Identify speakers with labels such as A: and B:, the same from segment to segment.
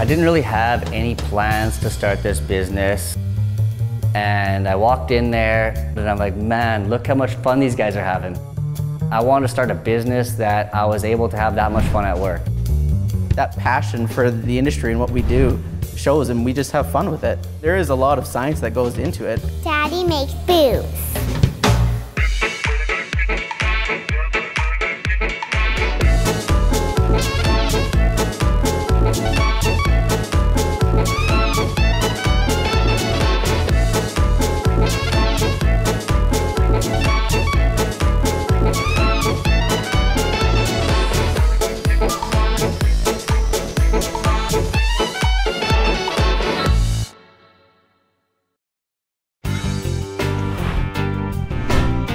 A: didn't really have any plans to start this business. And I walked in there and I'm like, man, look how much fun these guys are having. I wanted to start a business that I was able to have that much fun at work.
B: That passion for the industry and what we do shows, and we just have fun with it. There is a lot of science that goes into it.
C: Daddy makes booze.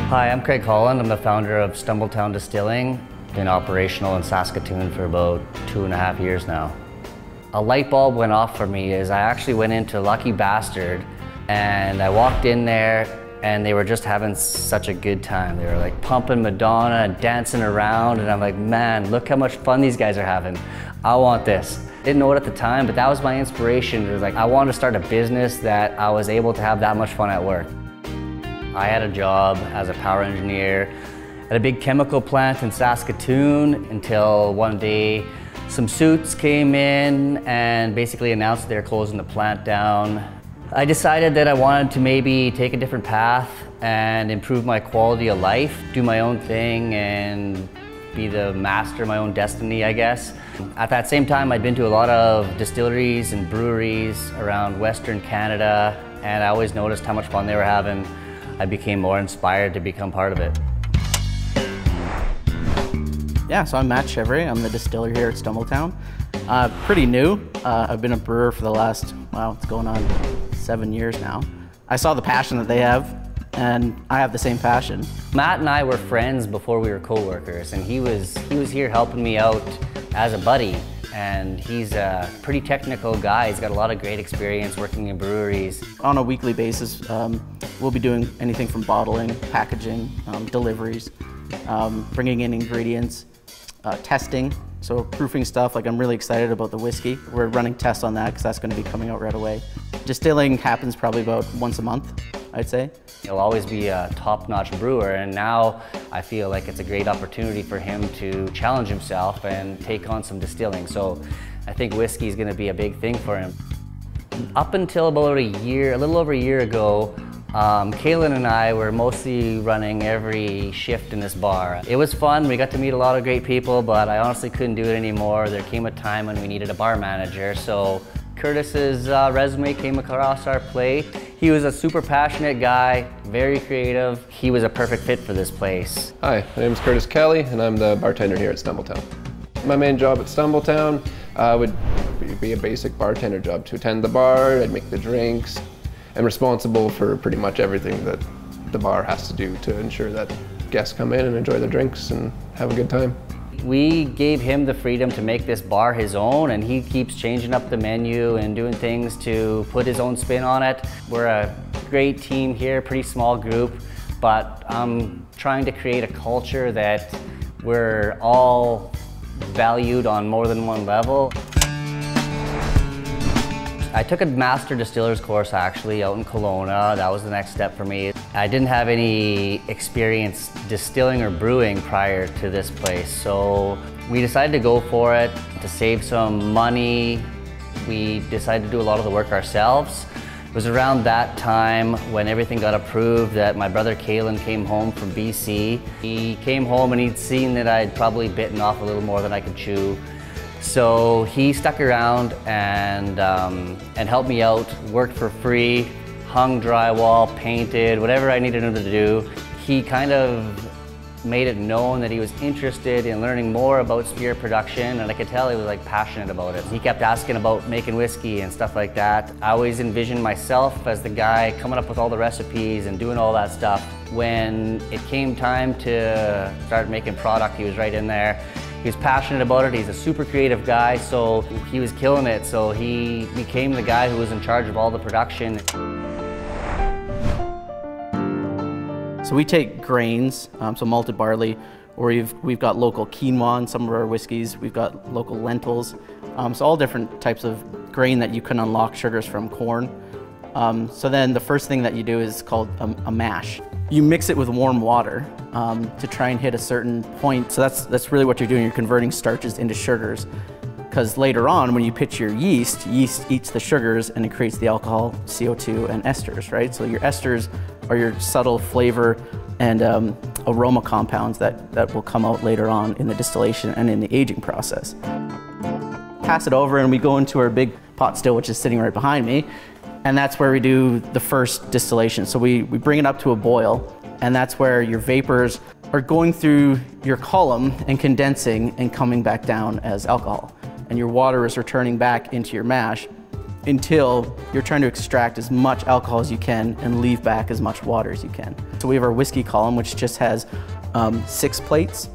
A: Hi, I'm Craig Holland. I'm the founder of Stumbletown Distilling. Been operational in Saskatoon for about 2.5 years now. A light bulb went off for me as I actually went into Lucky Bastard and I walked in there and they were just having such a good time. They were like pumping Madonna and dancing around and I'm like, man, look how much fun these guys are having. I want this. Didn't know it at the time, but that was my inspiration. It was like, I wanted to start a business that I was able to have that much fun at work. I had a job as a power engineer at a big chemical plant in Saskatoon until one day some suits came in and basically announced they're closing the plant down. I decided that I wanted to maybe take a different path and improve my quality of life, do my own thing and be the master of my own destiny, I guess. At that same time, I'd been to a lot of distilleries and breweries around Western Canada and I always noticed how much fun they were having. I became more inspired to become part of it.
B: Yeah, so I'm Matt Chevry. I'm the distiller here at Stumbletown. Pretty new. I've been a brewer for the last, wow, it's going on 7 years now. I saw the passion that they have, and I have the same passion.
A: Matt and I were friends before we were co-workers, and he was here helping me out as a buddy. And he's a pretty technical guy. He's got a lot of great experience working in breweries.
B: On a weekly basis, we'll be doing anything from bottling, packaging, deliveries, bringing in ingredients, testing, so proofing stuff. Like I'm really excited about the whiskey. We're running tests on that because that's going to be coming out right away. Distilling happens probably about once a month, I'd say.
A: He'll always be a top-notch brewer, and now I feel like it's a great opportunity for him to challenge himself and take on some distilling. So I think whiskey is going to be a big thing for him. Up until about a little over a year ago, Kaylin and I were mostly running every shift in this bar. It was fun, we got to meet a lot of great people, but I honestly couldn't do it anymore. There came a time when we needed a bar manager, so Curtis's resume came across our plate. He was a super passionate guy, very creative. He was a perfect fit for this place.
D: Hi, my name is Curtis Kelly and I'm the bartender here at Stumbletown. My main job at Stumbletown would be a basic bartender job, to attend the bar, I'd make the drinks. I'm responsible for pretty much everything that the bar has to do to ensure that guests come in and enjoy their drinks and have a good time.
A: We gave him the freedom to make this bar his own, and he keeps changing up the menu and doing things to put his own spin on it. We're a great team here, pretty small group, but I'm trying to create a culture that we're all valued on more than one level. I took a master distiller's course actually out in Kelowna. That was the next step for me. I didn't have any experience distilling or brewing prior to this place, so we decided to go for it. To save some money, we decided to do a lot of the work ourselves. It was around that time when everything got approved that my brother Kaylin came home from BC. He came home and he'd seen that I'd probably bitten off a little more than I could chew. So he stuck around and helped me out, worked for free, hung drywall, painted, whatever I needed him to do. He kind of made it known that he was interested in learning more about spirit production, and I could tell he was like passionate about it. He kept asking about making whiskey and stuff like that. I always envisioned myself as the guy coming up with all the recipes and doing all that stuff. When it came time to start making product, he was right in there. He was passionate about it. He's a super creative guy, so he was killing it. So he became the guy who was in charge of all the production.
B: So we take grains, so malted barley, or we've got local quinoa in some of our whiskeys. We've got local lentils, so all different types of grain that you can unlock sugars from, corn. So then the first thing that you do is called a mash. You mix it with warm water to try and hit a certain point. So that's really what you're doing. You're converting starches into sugars. Because later on, when you pitch your yeast eats the sugars and it creates the alcohol, CO2, and esters, right? So your esters are your subtle flavor and aroma compounds that will come out later on in the distillation and in the aging process. Pass it over and we go into our big pot still, which is sitting right behind me. And that's where we do the first distillation. So we bring it up to a boil, and that's where your vapors are going through your column and condensing and coming back down as alcohol. And your water is returning back into your mash until you're trying to extract as much alcohol as you can and leave back as much water as you can. So we have our whiskey column, which just has 6 plates.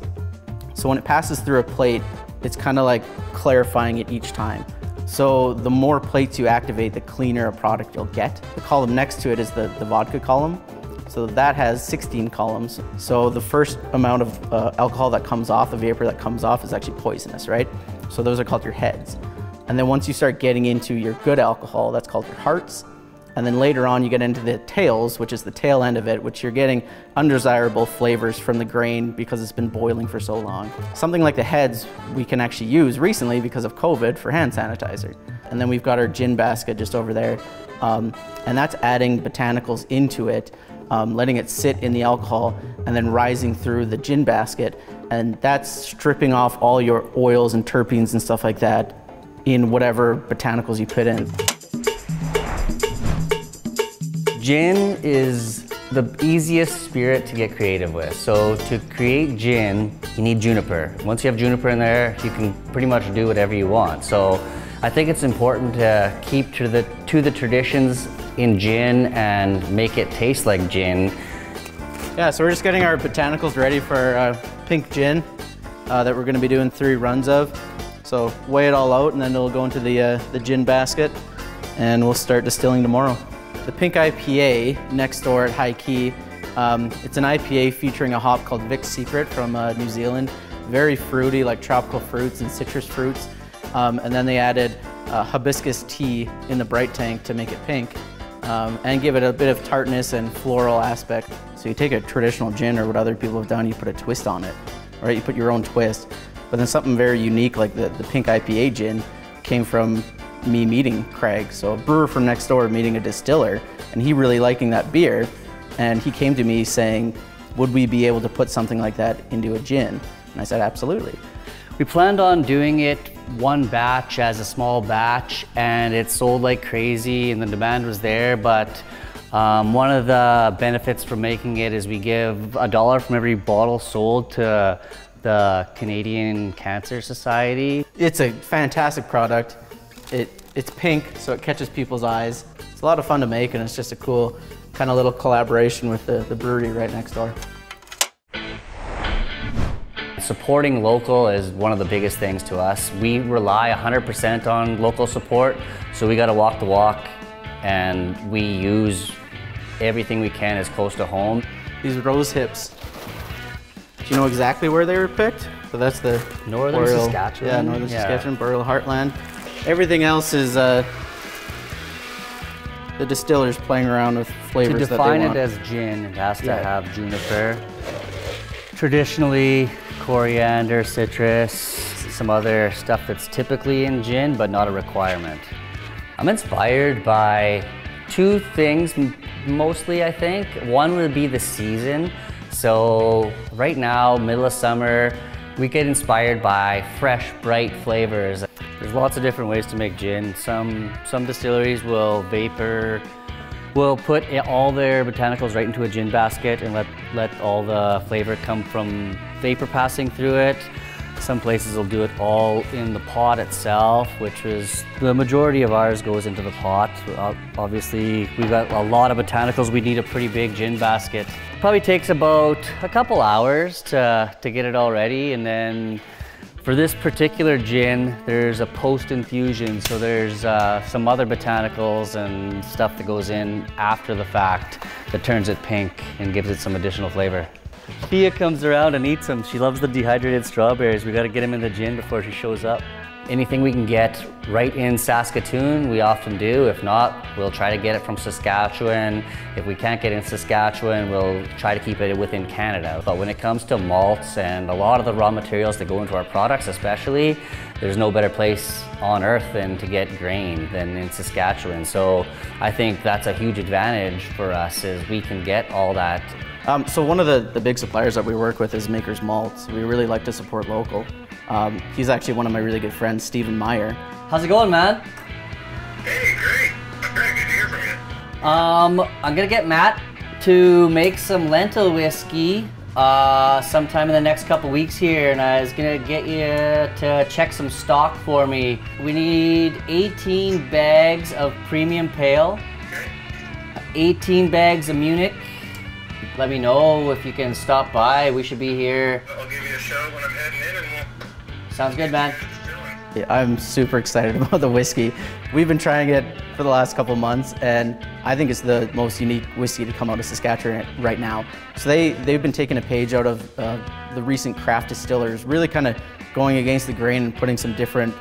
B: So when it passes through a plate, it's kind of like clarifying it each time. So the more plates you activate, the cleaner a product you'll get. The column next to it is the vodka column. So that has 16 columns. So the first amount of alcohol that comes off, the vapor that comes off, is actually poisonous, right? So those are called your heads. And then once you start getting into your good alcohol, that's called your hearts. And then later on you get into the tails, which is the tail end of it, which you're getting undesirable flavors from the grain because it's been boiling for so long. Something like the heads we can actually use recently because of COVID for hand sanitizer. And then we've got our gin basket just over there. And that's adding botanicals into it, letting it sit in the alcohol and then rising through the gin basket. And that's stripping off all your oils and terpenes and stuff like that in whatever botanicals you put in.
A: Gin is the easiest spirit to get creative with. So to create gin, you need juniper. Once you have juniper in there, you can pretty much do whatever you want. So I think it's important to keep to the traditions in gin and make it taste like gin.
B: Yeah, so we're just getting our botanicals ready for pink gin that we're gonna be doing 3 runs of. So weigh it all out and then it'll go into the gin basket and we'll start distilling tomorrow. The pink IPA next door at High Key, it's an IPA featuring a hop called Vic's Secret from New Zealand. Very fruity, like tropical fruits and citrus fruits. And then they added hibiscus tea in the bright tank to make it pink and give it a bit of tartness and floral aspect. So you take a traditional gin or what other people have done, you put a twist on it, right? You put your own twist. But then something very unique like the pink IPA gin came from me meeting Craig. So a brewer from next door meeting a distiller and he really liking that beer. And he came to me saying, would we be able to put something like that into a gin? And I said, absolutely.
A: We planned on doing it one batch as a small batch and it sold like crazy and the demand was there, but one of the benefits from making it is we give $1 from every bottle sold to the Canadian Cancer Society.
B: It's a fantastic product. It's pink, so it catches people's eyes. It's a lot of fun to make and it's just a cool kind of little collaboration with the brewery right next door.
A: Supporting local is one of the biggest things to us. We rely 100% on local support, so we got to walk the walk and we use everything we can as close to home.
B: These rose hips, do you know exactly where they were picked? So that's the
A: Northern Saskatchewan.
B: Yeah, Northern Saskatchewan, Boreal Heartland. Everything else is the distillers playing around with flavors that they want.
A: To define it as gin, it has to have juniper. Traditionally, coriander, citrus, some other stuff that's typically in gin, but not a requirement. I'm inspired by 2 things mostly, I think. One would be the season. So right now, middle of summer, we get inspired by fresh, bright flavors. There's lots of different ways to make gin. Some distilleries will put all their botanicals right into a gin basket and let all the flavor come from vapor passing through it. Some places will do it all in the pot itself, which is the majority of ours goes into the pot. Obviously, we've got a lot of botanicals. We need a pretty big gin basket. Probably takes about a couple hours to get it all ready, and then for this particular gin, there's a post-infusion, so there's some other botanicals and stuff that goes in after the fact that turns it pink and gives it some additional flavor. Pia comes around and eats them. She loves the dehydrated strawberries. We gotta get them in the gin before she shows up. Anything we can get right in Saskatoon, we often do. If not, we'll try to get it from Saskatchewan. If we can't get in Saskatchewan, we'll try to keep it within Canada. But when it comes to malts and a lot of the raw materials that go into our products especially, there's no better place on earth than to get grain than in Saskatchewan. So I think that's a huge advantage for us, is we can get all that.
B: So one of the big suppliers that we work with is Maker's Malts. We really like to support local. He's actually one of my really good friends, Stephen Meyer.
A: How's it going, man?
C: Hey, great. Good to hear from you.
A: I'm gonna get Matt to make some lentil whiskey sometime in the next couple weeks here, and I was gonna get you to check some stock for me. We need 18 bags of premium pale, 18 bags of Munich. Let me know if you can stop by. We should be here.
C: I'll give you a shout when I'm heading in, and we'll...
A: Sounds good, man.
B: Yeah, I'm super excited about the whiskey. We've been trying it for the last couple months, and I think it's the most unique whiskey to come out of Saskatchewan right now. So they've been taking a page out of the recent craft distillers, really kind of going against the grain and putting some different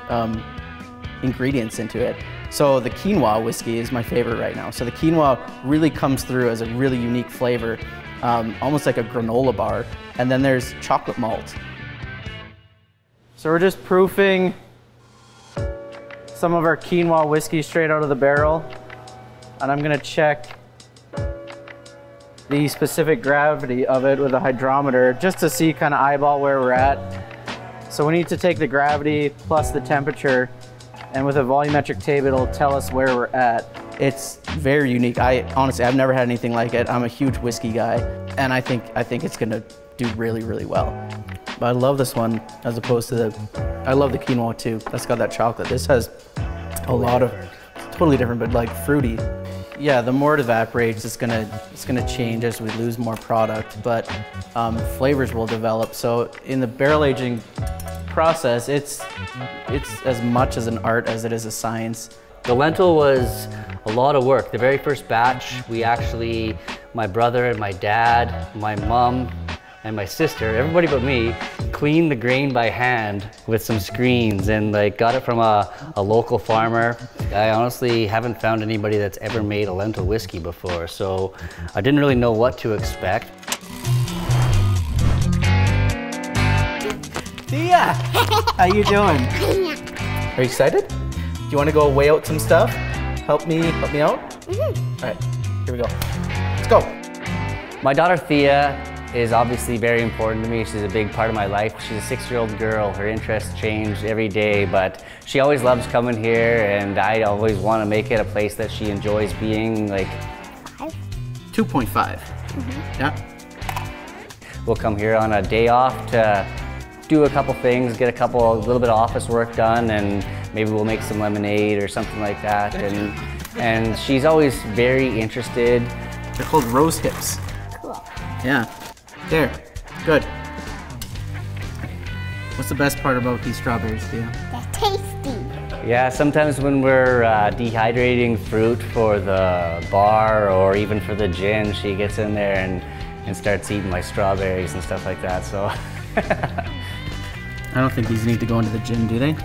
B: ingredients into it. So the quinoa whiskey is my favorite right now. So the quinoa really comes through as a really unique flavor, almost like a granola bar. And then there's chocolate malt. So we're just proofing some of our quinoa whiskey straight out of the barrel. And I'm gonna check the specific gravity of it with a hydrometer just to see kind of eyeball where we're at. So we need to take the gravity plus the temperature, and with a volumetric tape, it'll tell us where we're at. It's very unique. Honestly, I've never had anything like it. I'm a huge whiskey guy, and I think it's gonna do really, really well. But I love this one as opposed to I love the quinoa too. That's got that chocolate. This has a lot of, totally different, but like fruity. Yeah, the more it evaporates, it's gonna change as we lose more product, but flavors will develop. So in the barrel aging process, it's as much as an art as it is a science.
A: The lentil was a lot of work. The very first batch, we actually, my brother and my dad, my mom, and my sister, everybody but me, cleaned the grain by hand with some screens and like got it from a local farmer. I honestly haven't found anybody that's ever made a lentil whiskey before, so I didn't really know what to expect.
B: Thea, how you doing? Are you excited? Do you want to go weigh out some stuff? Help me out? Mm-hmm. All right, here we go. Let's go.
A: My daughter Thea is obviously very important to me. She's a big part of my life. She's a 6-year-old girl. Her interests change every day, but she always loves coming here, and I always want to make it a place that she enjoys being. Like
B: 2.5. Mm-hmm. Yeah.
A: We'll come here on a day off to do a couple things, get a little bit of office work done, and maybe we'll make some lemonade or something like that. And she's always very interested.
B: They're called rose hips.
E: Cool.
B: Yeah. There. Good. What's the best part about these strawberries, Theo?
E: They're tasty.
A: Yeah, sometimes when we're dehydrating fruit for the bar or even for the gin, she gets in there and starts eating my strawberries and stuff like that, so.
B: I don't think these need to go into the gin, do they?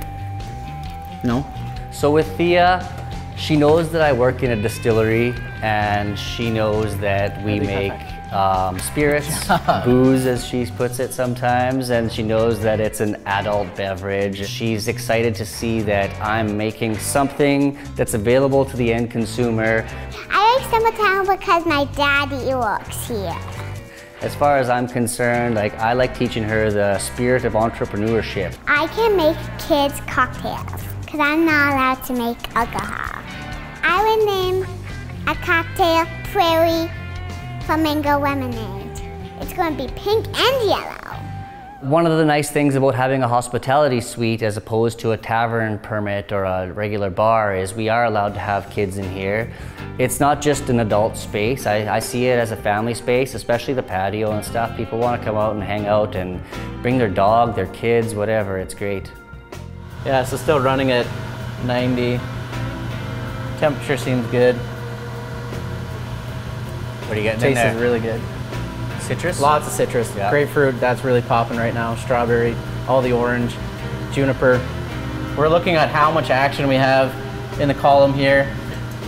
B: No?
A: So with Thea, she knows that I work in a distillery, and she knows that we make spirits, booze as she puts it sometimes, and she knows that it's an adult beverage. She's excited to see that I'm making something that's available to the end consumer.
E: I like Stumbletown because my daddy works here.
A: As far as I'm concerned, I like teaching her the spirit of entrepreneurship.
E: I can make kids cocktails because I'm not allowed to make alcohol. I would name a cocktail Prairie Flamingo Lemonade. It's going to be pink and yellow.
A: One of the nice things about having a hospitality suite as opposed to a tavern permit or a regular bar is we are allowed to have kids in here. It's not just an adult space. I see it as a family space, especially the patio and stuff. People want to come out and hang out and bring their dog, their kids, whatever. It's great.
B: Yeah, so still running at 90. Temperature seems good.
A: What are you getting in there?
B: Taste is really good.
A: Citrus?
B: Lots of citrus.
A: Yeah.
B: Grapefruit, that's really popping right now. Strawberry, all the orange, juniper. We're looking at how much action we have in the column here.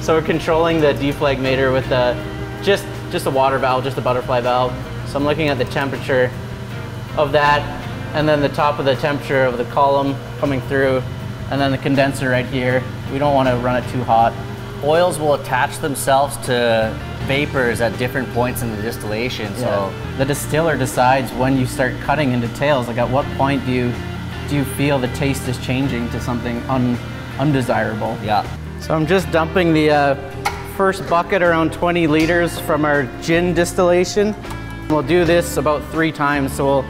B: So we're controlling the deflagmator with just a water valve, just a butterfly valve. So I'm looking at the temperature of that, and then the top of the temperature of the column coming through, and then the condenser right here. We don't want to run it too hot.
A: Oils will attach themselves to vapors at different points in the distillation. So
B: the distiller decides when you start cutting into tails. Like, at what point do you feel the taste is changing to something undesirable?
A: Yeah.
B: So I'm just dumping the first bucket, around 20 liters from our gin distillation. We'll do this about 3 times, so we'll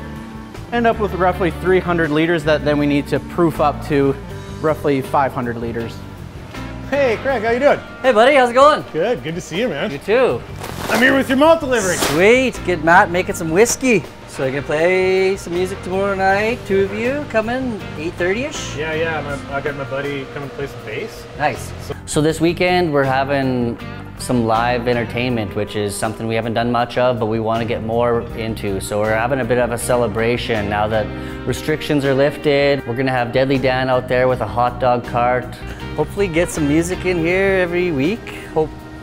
B: end up with roughly 300 liters that then we need to proof up to roughly 500 liters.
F: Hey, Craig, how you doing?
A: Hey buddy, how's it going?
F: Good to see you, man.
A: You too.
F: I'm here with your malt delivery.
A: Sweet, get Matt making some whiskey. So I can play some music tomorrow night. 2 of you come in, 8:30ish?
F: Yeah, I got my buddy coming to play some bass.
A: Nice. So this weekend we're having some live entertainment, which is something we haven't done much of, but we want to get more into. So we're having a bit of a celebration now that restrictions are lifted. We're gonna have Deadly Dan out there with a hot dog cart. Hopefully get some music in here every week.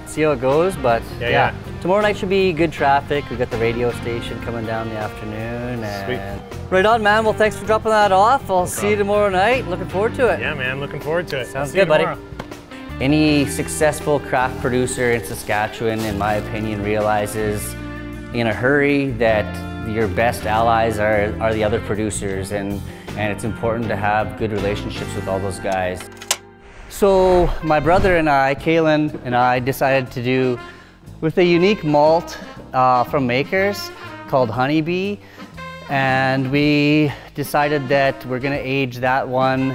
A: See how it goes, but yeah. Tomorrow night should be good traffic. We got the radio station coming down in the afternoon. And sweet. Right on, man. Well, thanks for dropping that off. I'll see you tomorrow night. Looking forward to it.
F: Yeah, man. Looking forward to it.
A: Sounds good, buddy. Any successful craft producer in Saskatchewan, in my opinion, realizes in a hurry that your best allies are the other producers, and it's important to have good relationships with all those guys. So my brother and I, Kalen and I, decided to do with a unique malt from Makers called Honeybee, and we decided that we're gonna age that one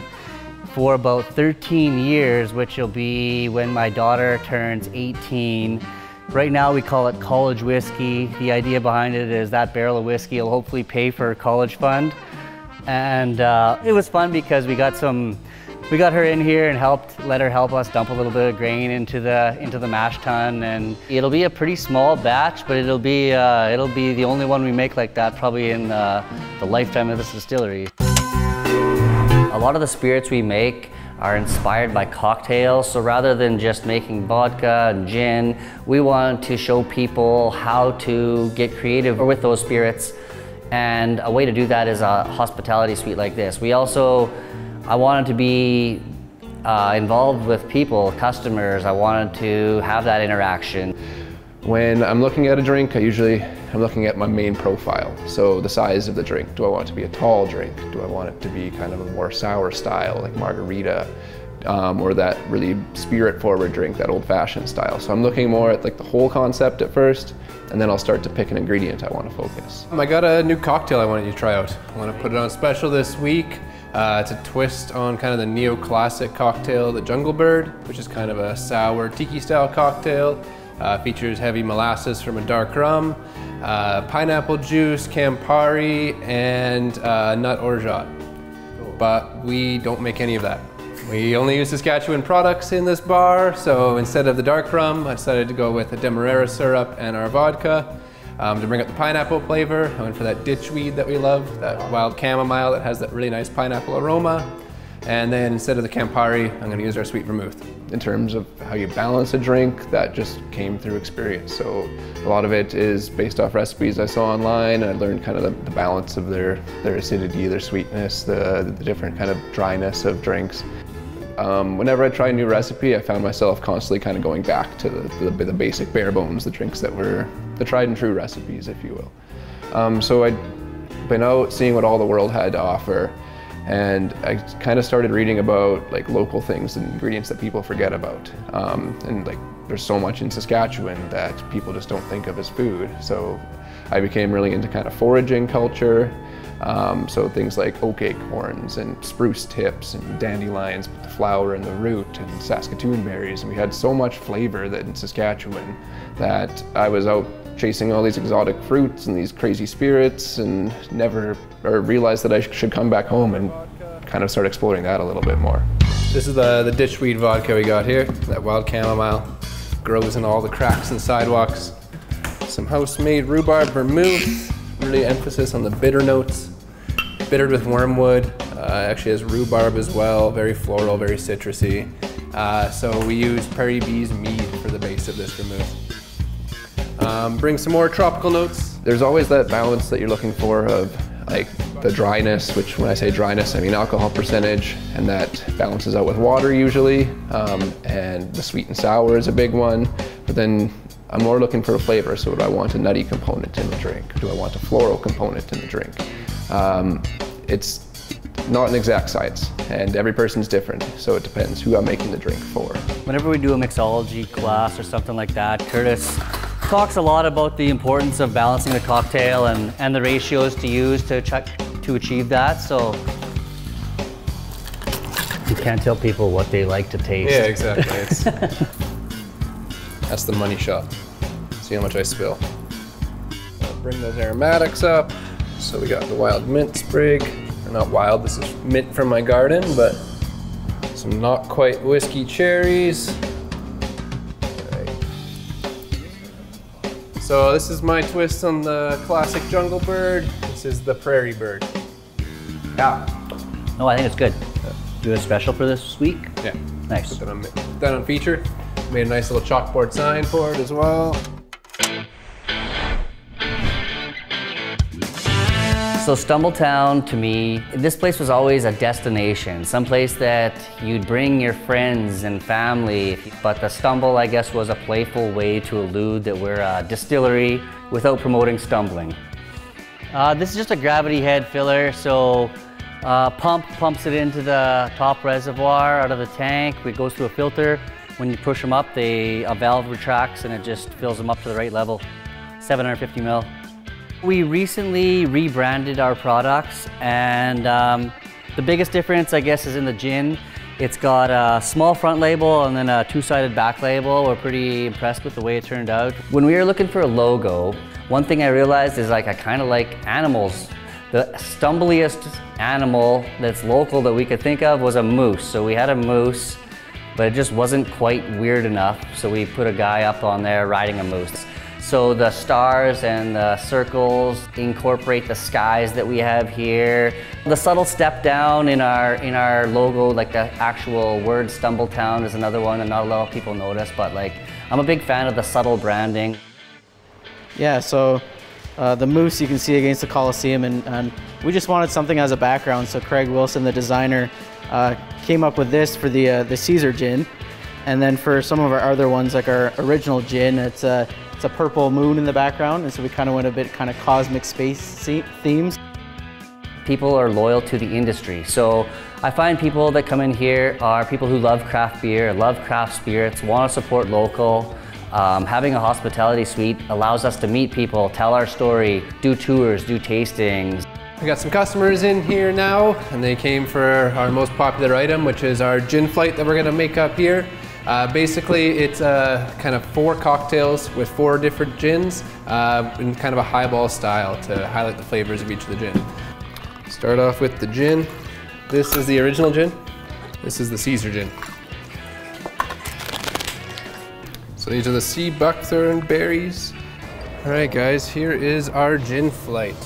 A: for about 13 years, which will be when my daughter turns 18. Right now we call it college whiskey. The idea behind it is that barrel of whiskey will hopefully pay for a college fund. And it was fun because we got her in here and let her help us dump a little bit of grain into the mash tun, and it'll be a pretty small batch, but it'll be the only one we make like that probably in the lifetime of this distillery. A lot of the spirits we make are inspired by cocktails, so rather than just making vodka and gin, we want to show people how to get creative with those spirits, and a way to do that is a hospitality suite like this. I wanted to be involved with people, customers. I wanted to have that interaction.
D: When I'm looking at a drink, I'm looking at my main profile. So the size of the drink. Do I want it to be a tall drink? Do I want it to be kind of a more sour style, like margarita? Or that really spirit-forward drink, that old-fashioned style. So I'm looking more at like the whole concept at first, and then I'll start to pick an ingredient I want to focus.
G: I got a new cocktail I wanted you to try out. I want to put it on special this week. It's a twist on kind of the neoclassic cocktail, the Jungle Bird, which is kind of a sour tiki-style cocktail. Features heavy molasses from a dark rum, pineapple juice, Campari, and nut orgeat. But we don't make any of that. We only use Saskatchewan products in this bar, so instead of the dark rum, I decided to go with a Demerara syrup and our vodka. To bring up the pineapple flavor, I went for that ditchweed that we love, that wild chamomile that has that really nice pineapple aroma. And then instead of the Campari, I'm going to use our sweet vermouth.
D: In terms of how you balance a drink, that just came through experience. So a lot of it is based off recipes I saw online. I learned kind of the balance of their acidity, their sweetness, the different kind of dryness of drinks. Whenever I try a new recipe, I found myself constantly kind of going back to the basic bare bones, the drinks that were the tried and true recipes, if you will. So I'd been out seeing what all the world had to offer, and I kind of started reading about like local things and ingredients that people forget about. And like there's so much in Saskatchewan that people just don't think of as food. So I became really into kind of foraging culture. So things like oak acorns and spruce tips and dandelions with the flower and the root and Saskatoon berries. And we had so much flavor that in Saskatchewan that I was out chasing all these exotic fruits and these crazy spirits and realized that I should come back home and kind of start exploring that a little bit more.
G: This is the ditchweed vodka we got here. That wild chamomile grows in all the cracks and sidewalks. Some house-made rhubarb vermouth, really emphasis on the bitter notes. bittered with wormwood. Actually has rhubarb as well, very floral, very citrusy. So we use Prairie Bee's mead for the base of this vermouth. Bring some more tropical notes.
D: There's always that balance that you're looking for of like the dryness, which when I say dryness, I mean alcohol percentage, and that balances out with water usually. And the sweet and sour is a big one. But then I'm more looking for a flavor. So do I want a nutty component in the drink? Do I want a floral component in the drink? It's not an exact science, and every person's different, so it depends who I'm making the drink for.
A: Whenever we do a mixology class or something like that, Curtis talks a lot about the importance of balancing the cocktail and the ratios to use to achieve that. So you can't tell people what they like to taste.
G: Yeah, exactly. That's the money shot. See how much I spill. I'll bring those aromatics up. So we got the wild mint sprig. Or not wild, this is mint from my garden, but some not quite whiskey cherries. So this is my twist on the classic Jungle Bird. This is the Prairie Bird.
A: Yeah. No, I think it's good. Do a special for this week?
G: Yeah.
A: Nice.
G: Put that on feature. Made a nice little chalkboard sign for it as well.
A: So Stumbletown, to me, this place was always a destination, someplace that you'd bring your friends and family. But the Stumble, I guess, was a playful way to allude that we're a distillery without promoting stumbling. This is just a gravity head filler, so pumps it into the top reservoir out of the tank. It goes through a filter. When you push them up, a valve retracts and it just fills them up to the right level, 750 ml. We recently rebranded our products, and the biggest difference, I guess, is in the gin. It's got a small front label and then a two-sided back label. We're pretty impressed with the way it turned out. When we were looking for a logo, one thing I realized is I kind of like animals. The stumbliest animal that's local that we could think of was a moose. So we had a moose, but it just wasn't quite weird enough. So we put a guy up on there riding a moose. So the stars and the circles incorporate the skies that we have here. The subtle step down in our logo, like the actual word Stumbletown is another one that not a lot of people notice, but I'm a big fan of the subtle branding.
B: Yeah, so the moose you can see against the Coliseum, and we just wanted something as a background, so Craig Wilson, the designer, came up with this for the Caesar gin. And then for some of our other ones, like our original gin, it's a purple moon in the background, and so we kind of went a bit kind of cosmic space themes.
A: People are loyal to the industry, so I find people that come in here are people who love craft beer, love craft spirits, want to support local. Having a hospitality suite allows us to meet people, tell our story, do tours, do tastings.
G: We got some customers in here now, and they came for our most popular item, which is our gin flight that we're going to make up here. Basically, it's kind of 4 cocktails with 4 different gins in kind of a highball style to highlight the flavors of each of the gin. Start off with the gin. This is the original gin. This is the Caesar gin. So these are the sea buckthorn berries. All right, guys, here is our gin flight.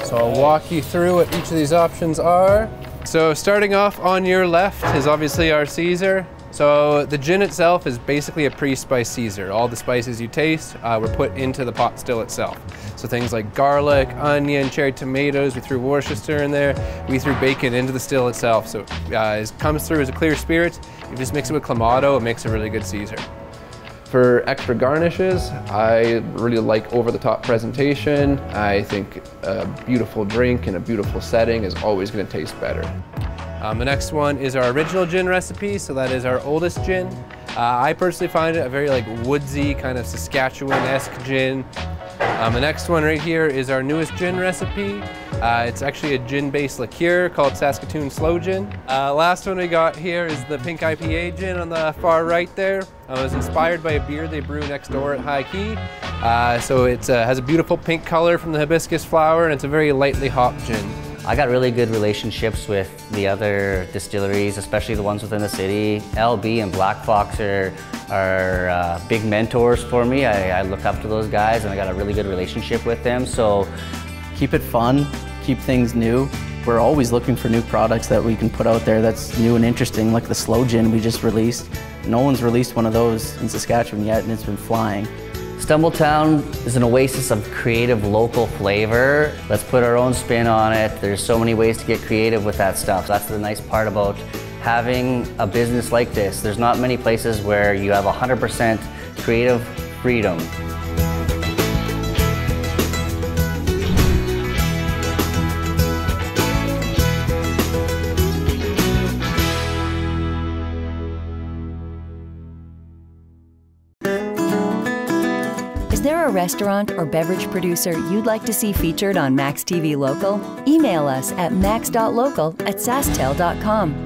G: So I'll walk you through what each of these options are. So starting off on your left is obviously our Caesar. So the gin itself is basically a pre-spiced Caesar. All the spices you taste were put into the pot still itself. So things like garlic, onion, cherry tomatoes, we threw Worcester in there. We threw bacon into the still itself. So it comes through as a clear spirit. You just mix it with Clamato, it makes a really good Caesar.
D: For extra garnishes, I really like over-the-top presentation. I think a beautiful drink in a beautiful setting is always going to taste better.
G: The next one is our original gin recipe, so that is our oldest gin. I personally find it a very woodsy, kind of Saskatchewan-esque gin. The next one right here is our newest gin recipe. It's actually a gin-based liqueur called Saskatoon Slow Gin. Last one we got here is the pink IPA gin on the far right there. It was inspired by a beer they brew next door at High Key. So it has a beautiful pink color from the hibiscus flower, and it's a very lightly hopped gin.
A: I got really good relationships with the other distilleries, especially the ones within the city. LB and Black Fox are big mentors for me. I look up to those guys, and I got a really good relationship with them. So
B: keep it fun, keep things new, We're always looking for new products that we can put out there that's new and interesting, like the Slow Gin we just released. No one's released one of those in Saskatchewan yet, and it's been flying.
A: Stumbletown is an oasis of creative local flavor. Let's put our own spin on it. There's so many ways to get creative with that stuff. That's the nice part about having a business like this. There's not many places where you have 100% creative freedom.
H: Is there a restaurant or beverage producer you'd like to see featured on Max TV Local? Email us at max.local@sasktel.com.